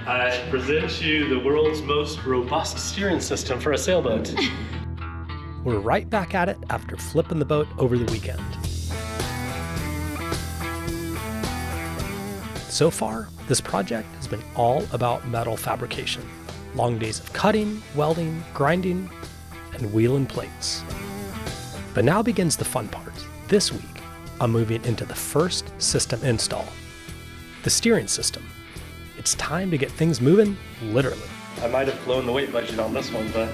I present to you the world's most robust steering system for a sailboat. We're right back at it after flipping the boat over the weekend. So far, this project has been all about metal fabrication. Long days of cutting, welding, grinding, and wheeling plates. But now begins the fun part. This week, I'm moving into the first system install, the steering system. It's time to get things moving, literally. I might have blown the weight budget on this one, but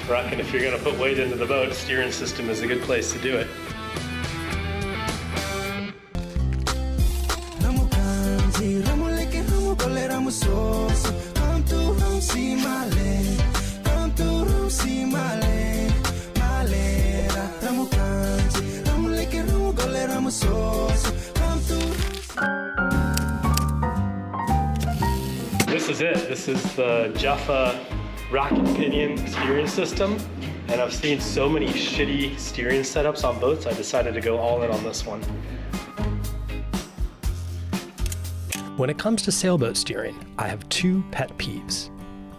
I reckon if you're gonna put weight into the boat, a steering system is a good place to do it. This is it. This is the Jaffa rack and pinion steering system. And I've seen so many shitty steering setups on boats, I decided to go all in on this one. When it comes to sailboat steering, I have two pet peeves.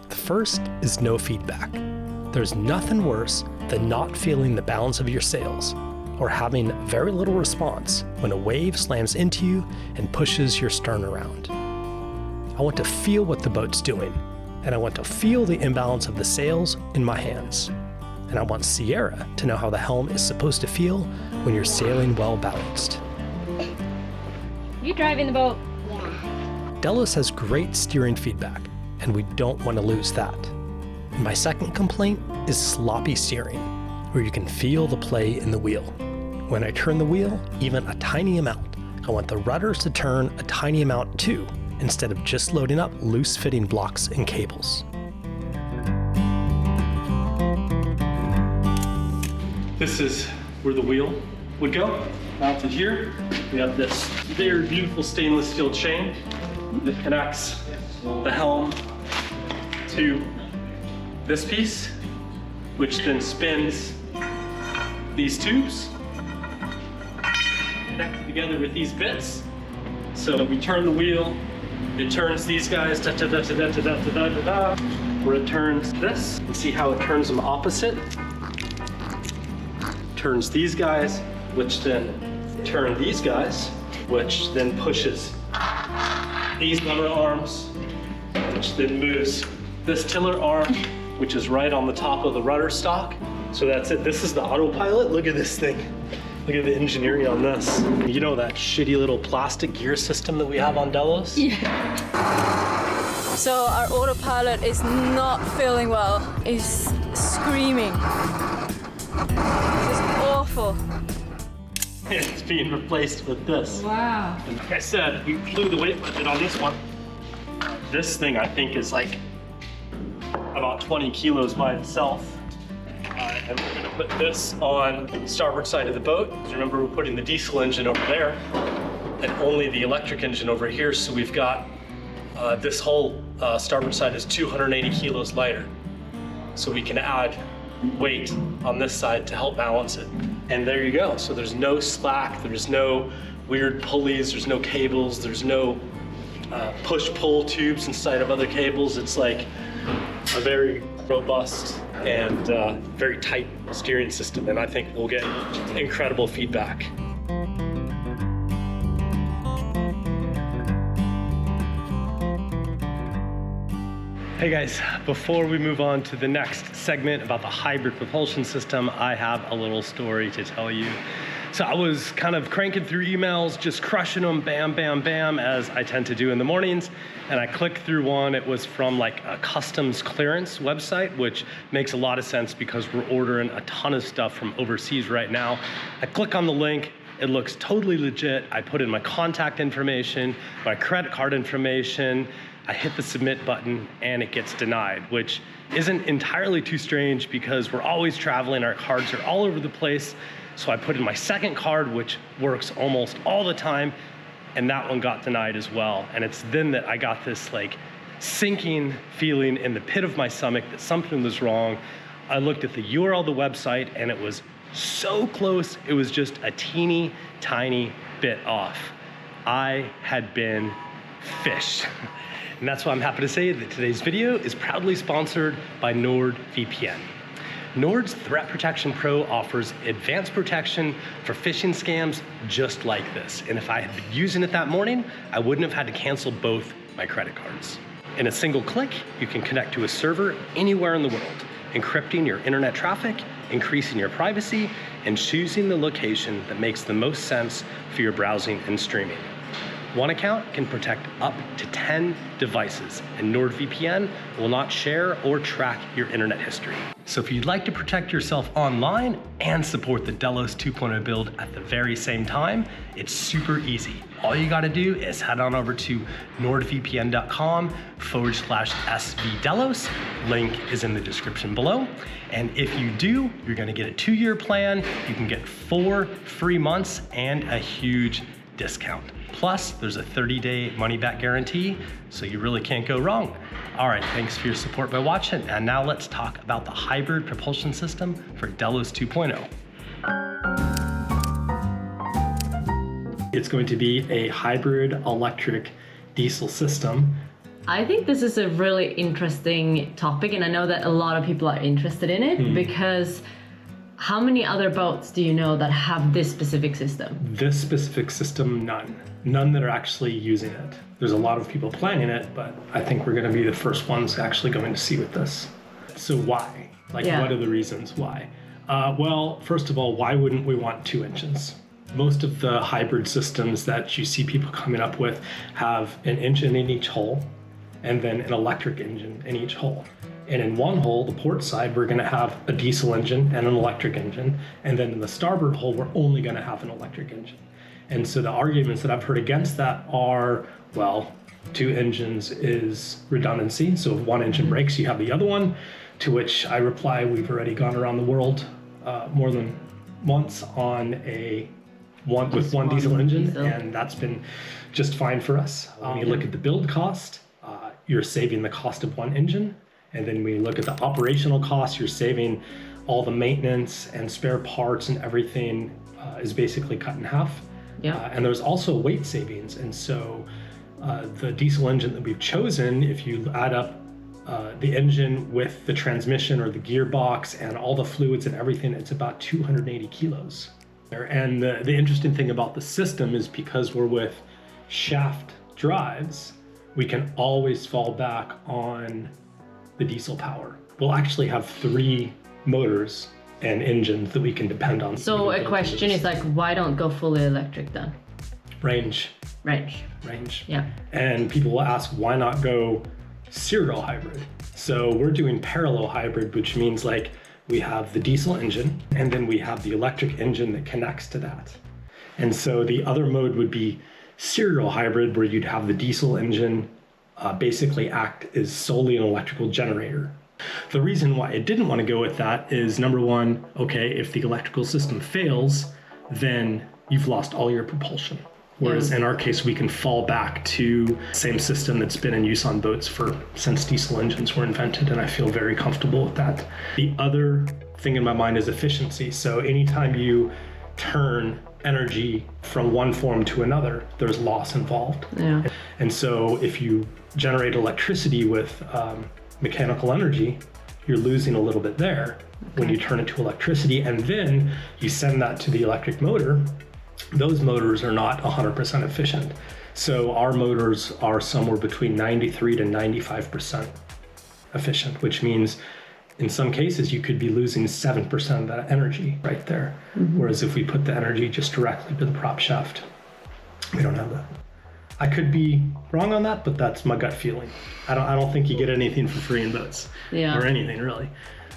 The first is no feedback. There's nothing worse than not feeling the balance of your sails, or having very little response when a wave slams into you and pushes your stern around. I want to feel what the boat's doing, and I want to feel the imbalance of the sails in my hands. And I want Sierra to know how the helm is supposed to feel when you're sailing well balanced. You driving the boat? Delos has great steering feedback, and we don't want to lose that. My second complaint is sloppy steering, where you can feel the play in the wheel. When I turn the wheel, even a tiny amount, I want the rudders to turn a tiny amount too, instead of just loading up loose-fitting blocks and cables. This is where the wheel would go. Mounted here, we have this very beautiful stainless steel chain that connects the helm to this piece, which then spins these tubes, connected together with these bits. So we turn the wheel, it turns these guys, da da da da da da da da da, where it turns this. You see how it turns them opposite? Turns these guys, which then turn these guys, which then pushes these lever arms, which then moves this tiller arm, which is right on the top of the rudder stock. So that's it. This is the autopilot. Look at this thing. Look at the engineering on this. You know that shitty little plastic gear system that we have on Delos? Yeah. So our autopilot is not feeling well. It's screaming. It's awful. It's being replaced with this. Wow. And like I said, we blew the weight budget on this one. This thing I think is like about 20 kilos by itself. And we're gonna put this on the starboard side of the boat. Remember, we're putting the diesel engine over there and only the electric engine over here. So we've got this whole starboard side is 280 kilos lighter. So we can add weight on this side to help balance it. And there you go. So there's no slack, there's no weird pulleys, there's no cables, there's no push-pull tubes inside of other cables. It's like a very robust and very tight steering system, and I think we'll get incredible feedback. Hey guys, before we move on to the next segment about the hybrid propulsion system, I have a little story to tell you. So I was kind of cranking through emails, just crushing them, bam, bam, bam, as I tend to do in the mornings. And I clicked through one. It was from like a customs clearance website, which makes a lot of sense because we're ordering a ton of stuff from overseas right now. I click on the link. It looks totally legit. I put in my contact information, my credit card information. I hit the submit button and it gets denied, which isn't entirely too strange because we're always traveling. Our cards are all over the place. So I put in my second card, which works almost all the time, and that one got denied as well. And it's then that I got this like sinking feeling in the pit of my stomach that something was wrong. I looked at the URL of the website and it was so close. It was just a teeny tiny bit off. I had been fished. And that's why I'm happy to say that today's video is proudly sponsored by NordVPN. Nord's Threat Protection Pro offers advanced protection for phishing scams just like this. And if I had been using it that morning, I wouldn't have had to cancel both my credit cards. In a single click, you can connect to a server anywhere in the world, encrypting your internet traffic, increasing your privacy, and choosing the location that makes the most sense for your browsing and streaming. One account can protect up to 10 devices, and NordVPN will not share or track your internet history. So if you'd like to protect yourself online and support the Delos 2.0 build at the very same time, it's super easy. All you gotta do is head on over to nordvpn.com/svdelos. Link is in the description below. And if you do, you're gonna get a 2-year plan. You can get 4 free months and a huge discount. Plus, there's a 30-day money-back guarantee, so you really can't go wrong. All right, thanks for your support by watching, and now let's talk about the hybrid propulsion system for Delos 2.0. It's going to be a hybrid electric diesel system. I think this is a really interesting topic, and I know that a lot of people are interested in it because how many other boats do you know that have this specific system? This specific system, none. None that are actually using it. There's a lot of people planning it, but I think we're going to be the first ones actually going to see with this. So why? What are the reasons why? Well, first of all, why wouldn't we want 2 engines? Most of the hybrid systems that you see people coming up with have an engine in each hull and then an electric engine in each hull. And in one hull, the port side, we're going to have a diesel engine and an electric engine. And then in the starboard hull, we're only going to have an electric engine. And so the arguments that I've heard against that are, well, 2 engines is redundancy. So if one engine breaks, you have the other one. To which I reply, we've already gone around the world more than once on one diesel engine, and that's been just fine for us. When you look at the build cost, you're saving the cost of one engine. And then when you look at the operational costs, you're saving all the maintenance and spare parts, and everything is basically cut in half. And there's also weight savings. And so the diesel engine that we've chosen, if you add up the engine with the transmission or the gearbox and all the fluids and everything, it's about 280 kilos. And the interesting thing about the system is because we're with shaft drives, we can always fall back on the diesel power. We'll actually have 3 motors and engines that we can depend on. So a question is like, why don't go fully electric then? Range. Yeah. And people will ask, why not go serial hybrid? So we're doing parallel hybrid, which means like we have the diesel engine and then we have the electric engine that connects to that. And so the other mode would be serial hybrid, where you'd have the diesel engine basically act as solely an electrical generator. The reason why I didn't want to go with that is, number one, okay, if the electrical system fails, then you've lost all your propulsion. Whereas in our case, we can fall back to the same system that's been in use on boats since diesel engines were invented, and I feel very comfortable with that. The other thing in my mind is efficiency. So anytime you turn energy from one form to another, there's loss involved. And so if you generate electricity with mechanical energy, you're losing a little bit there when you turn it to electricity, and then you send that to the electric motor. Those motors are not 100% efficient. So our motors are somewhere between 93 to 95% efficient, which means in some cases you could be losing 7% of that energy right there. Whereas if we put the energy just directly to the prop shaft, we don't have that. I could be wrong on that, but that's my gut feeling. I don't think you get anything for free in boats or anything really.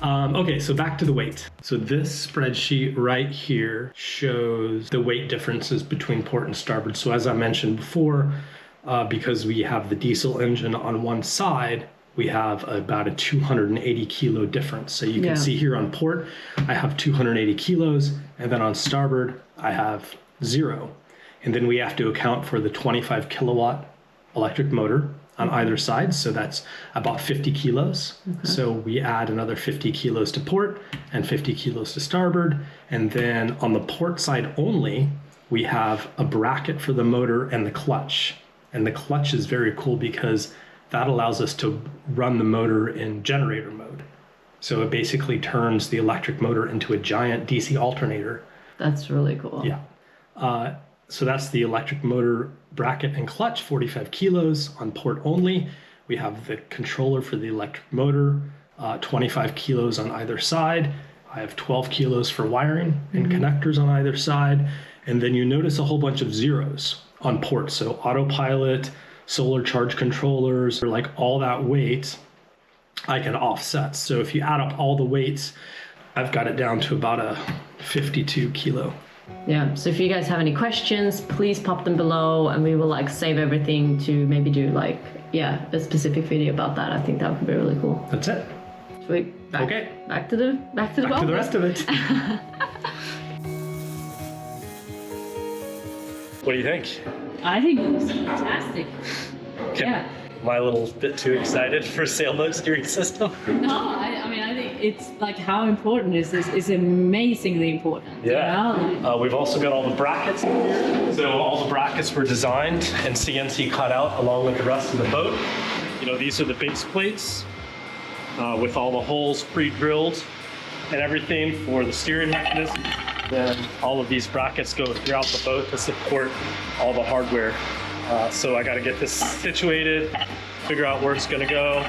Okay, so back to the weight. So this spreadsheet right here shows the weight differences between port and starboard. So as I mentioned before, because we have the diesel engine on one side, we have about a 280 kilo difference. So you can see here on port, I have 280 kilos, and then on starboard, I have 0. And then we have to account for the 25 kilowatt electric motor on either side. So that's about 50 kilos. So we add another 50 kilos to port and 50 kilos to starboard. And then on the port side only, we have a bracket for the motor and the clutch. And the clutch is very cool because that allows us to run the motor in generator mode. So it basically turns the electric motor into a giant DC alternator. That's really cool. Yeah. So that's the electric motor bracket and clutch, 45 kilos on port only. We have the controller for the electric motor, 25 kilos on either side. I have 12 kilos for wiring and connectors on either side. And then you notice a whole bunch of zeros on ports. So autopilot, solar charge controllers, like all that weight, I can offset. So if you add up all the weights, I've got it down to about a 52 kilo. Yeah, so if you guys have any questions, please pop them below and we will like save everything to maybe do like, a specific video about that. I think that would be really cool. That's it. Sweet. Back to the Back to the rest of it. What do you think? I think it was fantastic. Yeah. Am I a little bit too excited for sailboat steering system? No, I mean, I think it's like how important is this? It's amazingly important. Yeah. You know? We've also got all the brackets here. So all the brackets were designed and CNC cut out along with the rest of the boat. You know, these are the base plates with all the holes pre-drilled and everything for the steering mechanism. Then all of these brackets go throughout the boat to support all the hardware. So I got to get this situated, figure out where it's going to go,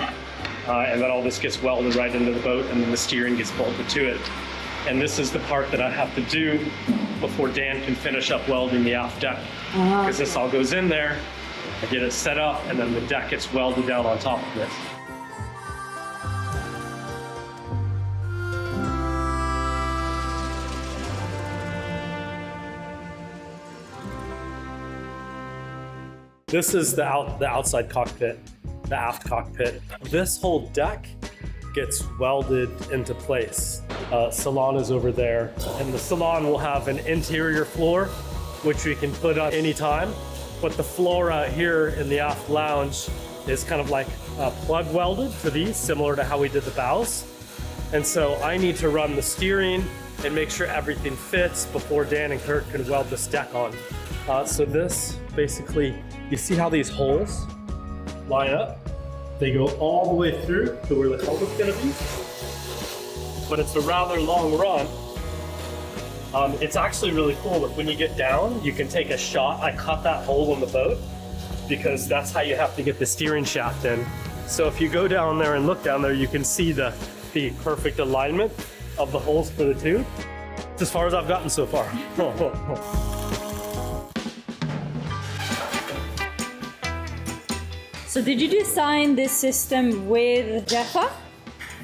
and then all this gets welded right into the boat, and then the steering gets bolted to it. And this is the part that I have to do before Dan can finish up welding the aft deck. Because this all goes in there, I get it set up, and then the deck gets welded down on top of it. This is the outside cockpit, the aft cockpit. This whole deck gets welded into place. Salon is over there, and the salon will have an interior floor, which we can put on anytime. But the floor out here in the aft lounge is kind of like plug welded for these, similar to how we did the bows. And so I need to run the steering and make sure everything fits before Dan and Kurt can weld this deck on. So this basically, you see how these holes line up? They go all the way through to where the helmet's gonna be. But it's a rather long run. It's actually really cool that when you get down, you can take a shot. I cut that hole in the boat because that's how you have to get the steering shaft in. So if you go down there and look down there, you can see the perfect alignment of the holes for the tube. It's as far as I've gotten so far. So did you design this system with Jaffa?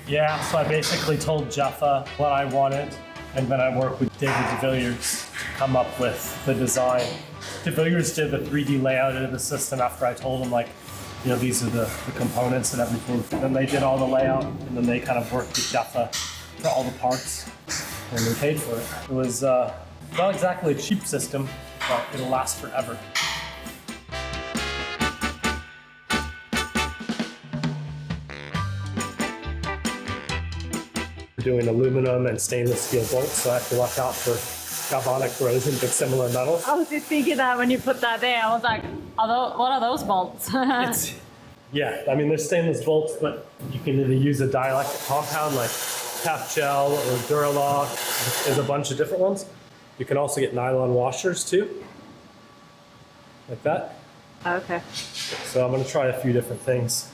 Yeah, so I basically told Jaffa what I wanted, and then I worked with David DeVilliers to come up with the design. DeVilliers did the 3D layout of the system after I told him, like, you know, these are the components and everything. And then they did all the layout, and then they kind of worked with Jaffa for all the parts, and they paid for it. It was not exactly a cheap system, but it'll last forever. Doing aluminum and stainless steel bolts, so I have to watch out for galvanic corrosion, but similar metals. I was just thinking that when you put that there, I was like, what are those bolts? Yeah, I mean, there's stainless bolts, but you can either use a dielectric compound like Cap Gel or Duralock. There's a bunch of different ones. You can also get nylon washers too, like that. Okay. So I'm gonna try a few different things.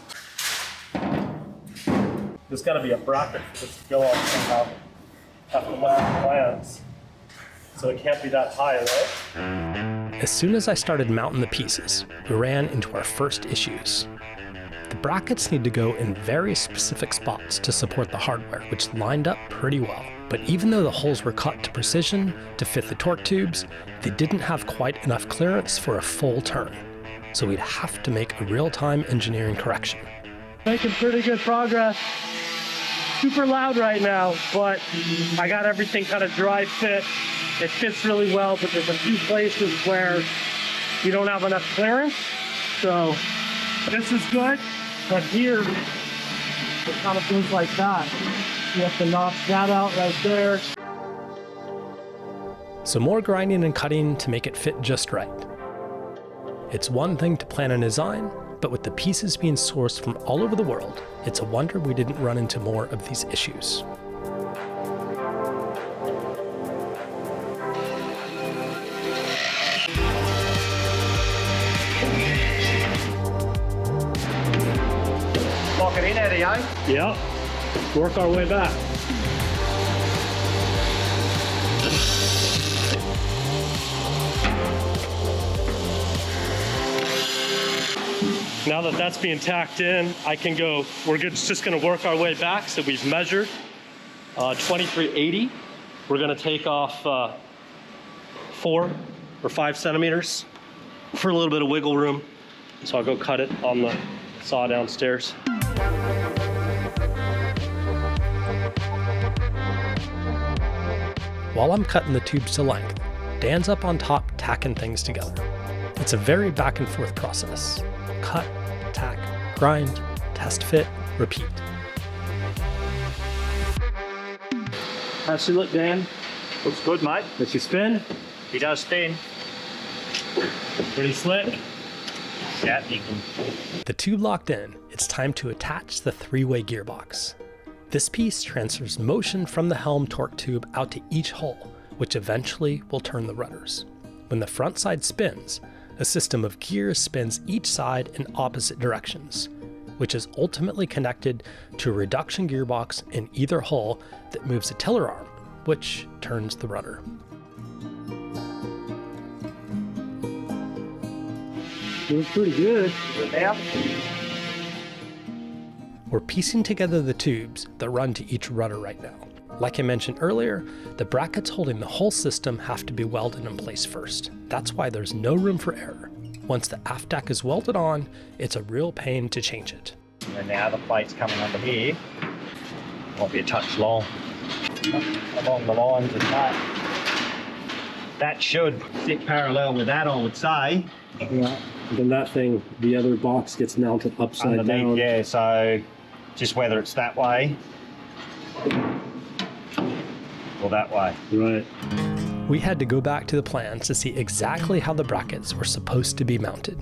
There's got to be a bracket for this to go on somehow. Have to land plans. So it can't be that high, right? As soon as I started mounting the pieces, we ran into our first issues. The brackets need to go in very specific spots to support the hardware, which lined up pretty well. But even though the holes were cut to precision to fit the torque tubes, they didn't have quite enough clearance for a full turn. So we'd have to make a real-time engineering correction. Making pretty good progress. Super loud right now, but I got everything kind of dry fit. It fits really well, but there's a few places where you don't have enough clearance. So this is good, but here it kind of goes like that. You have to knock that out right there. So more grinding and cutting to make it fit just right. It's one thing to plan a design, But with the pieces being sourced from all over the world, it's a wonder we didn't run into more of these issues. Lock it in, Eddie, eh? Yep. Work our way back. Now that that's being tacked in, I can go, just gonna work our way back. So we've measured 2380. We're gonna take off 4 or 5 centimeters for a little bit of wiggle room. So I'll go cut it on the saw downstairs. While I'm cutting the tubes to length, Dan's up on top tacking things together. It's a very back and forth process. Cut, tack, grind, test fit, repeat. How's she look, Dan? Looks good, mate. Does she spin? He does spin. Pretty slick. Yeah, you can. The tube locked in, it's time to attach the 3-way gearbox. This piece transfers motion from the helm torque tube out to each hole, which eventually will turn the rudders. When the front side spins, a system of gears spins each side in opposite directions, which is ultimately connected to a reduction gearbox in either hull that moves a tiller arm, which turns the rudder. Looks pretty good. Now, We're piecing together the tubes that run to each rudder right now. Like I mentioned earlier, the brackets holding the whole system have to be welded in place first. That's why there's no room for error. Once the aft deck is welded on, it's a real pain to change it. and now the plate's coming under here. Might be a touch long. Along the lines of that. That should sit parallel with that, I would say. Yeah. Then that thing, the other box gets mounted upside Underneath, down. yeah, so just whether it's that way or that way. Right. We had to go back to the plans to see exactly how the brackets were supposed to be mounted.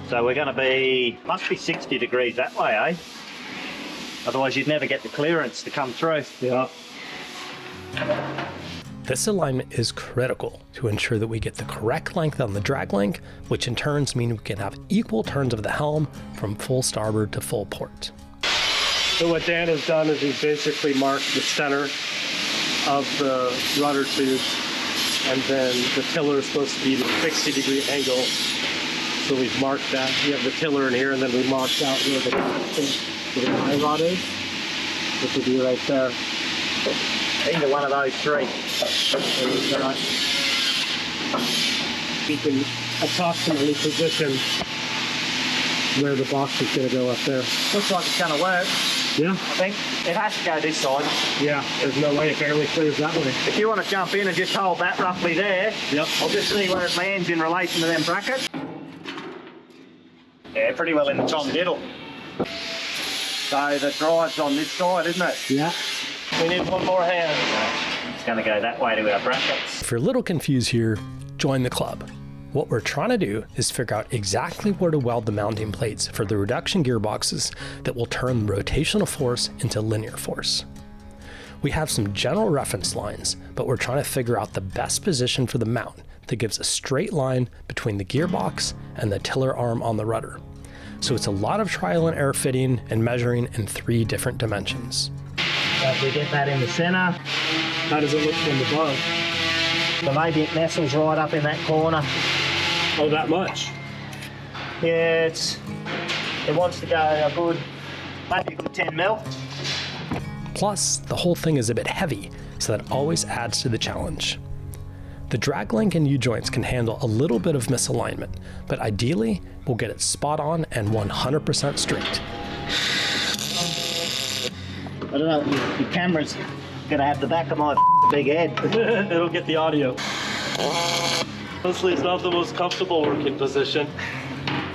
So we're going to be, must be 60 degrees that way, eh? Otherwise you'd never get the clearance to come through. Yeah. This alignment is critical to ensure that we get the correct length on the drag link, which in turns mean we can have equal turns of the helm from full starboard to full port. So what Dan has done is he's basically marked the center of the rudder tube, and then the tiller is supposed to be at a 60-degree angle. So we've marked that. We have the tiller in here, and then we marked out where the tie rod is, which will be right there. Either one of those three. We can approximately position where the box is going to go up there. Looks like it's going to work, Yeah. I think. It has to go this side. Yeah. There's no way it barely clears that way. If you want to jump in and just hold that roughly there, Yep. I'll just see where it lands in relation to them brackets. Yeah, pretty well in the Tom Diddle. So the drive's on this side, isn't it? Yeah. We need one more hand. It's going to go that way to our brackets. If you're a little confused here, join the club. What we're trying to do is figure out exactly where to weld the mounting plates for the reduction gearboxes that will turn the rotational force into linear force. We have some general reference lines, but we're trying to figure out the best position for the mount that gives a straight line between the gearbox and the tiller arm on the rudder. So it's a lot of trial and error fitting and measuring in 3 different dimensions. So if we get that in the centre, How does it look from above? so maybe it nestles right up in that corner. Oh, that much? Yeah, it wants to go a good, maybe a good 10 mil. Plus, the whole thing is a bit heavy, so that always adds to the challenge. The drag link and U-joints can handle a little bit of misalignment, but ideally, we'll get it spot on and 100% straight. I don't know, your camera's going to have the back of my big head. It'll get the audio. Honestly, it's not the most comfortable working position,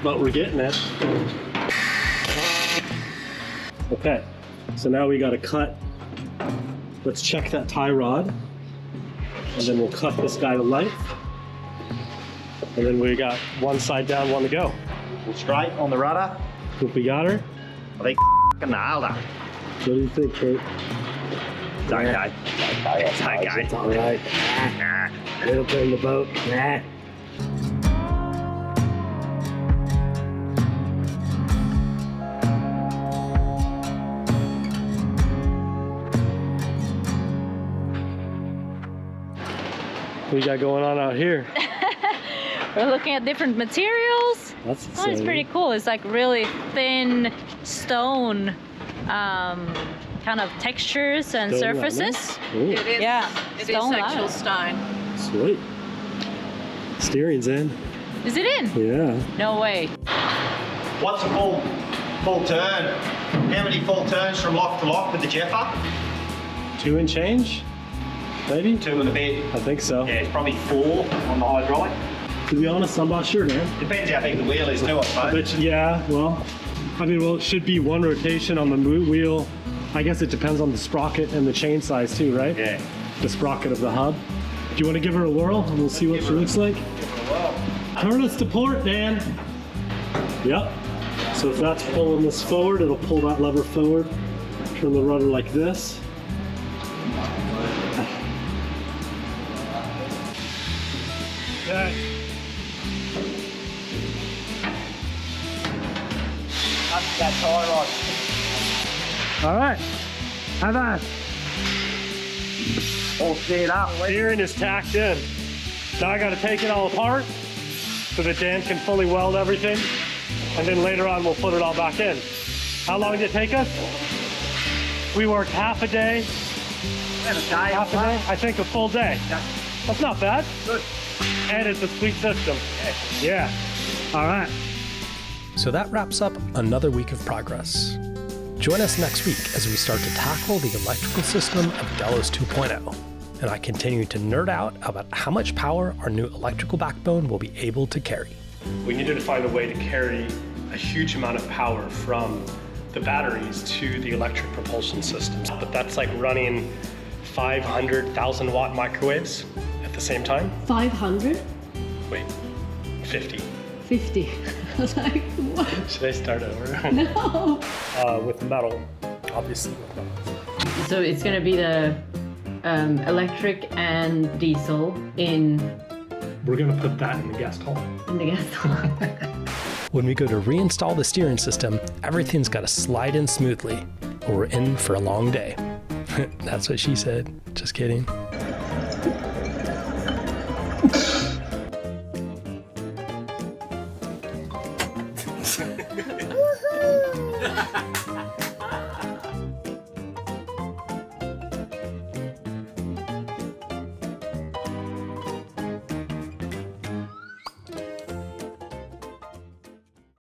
but we're getting it. Okay, so now we gotta cut. Let's check that tie rod. And then we'll cut this guy to length. And then we got one side down, one to go. Straight on the rudder. Hope we got her. I think nailed her. What do you think, Kate? It's okay. It's okay. It's all right. It'll turn the boat. Nah. What you got going on out here? We're looking at different materials. That's Oh, it's exciting. pretty cool. It's like really thin stone kind of textures and Stone surfaces. Ooh, It is, Yeah, it is stone actual line. stone. sweet. Steering's in. Is it in? Yeah. No way. What's a full turn? How many full turns from lock to lock with the Jeffer? 2 and change? Maybe? 2 and a bit. I think so. Yeah, it's probably 4 on the hydraulic. To be honest, I'm not sure, man. Depends how big the wheel is too, I suppose. But yeah, well, it should be 1 rotation on the wheel. I guess it depends on the sprocket and the chain size too, right? Yeah. The sprocket of the hub. Do you want to give her a whirl and we'll see what she looks like? Turn us to port, Dan. Yep. So if that's pulling this forward, it'll pull that lever forward. Turn the rudder like this. Okay. Up that tie rod. All right. How about? All steered up. Steering is tacked in. Now I got to take it all apart so that Dan can fully weld everything. And then later on we'll put it all back in. How long did it take us? We worked half a day. Half a day? I think a full day. Yeah. That's not bad. Good. And it's a sweet system. Yeah. All right. So that wraps up another week of progress. Join us next week as we start to tackle the electrical system of Delos 2.0, and I continue to nerd out about how much power our new electrical backbone will be able to carry. We needed to find a way to carry a huge amount of power from the batteries to the electric propulsion systems. But that's like running 500,000 watt microwaves at the same time. 500? Wait, 50. 50. I was like, what? Should I start over? No. With metal, obviously with metal. So it's gonna be the electric and diesel in We're gonna put that in the guest hall. the gas hall. When we go to reinstall the steering system, everything's got to slide in smoothly, or we're in for a long day. That's what she said. Just kidding.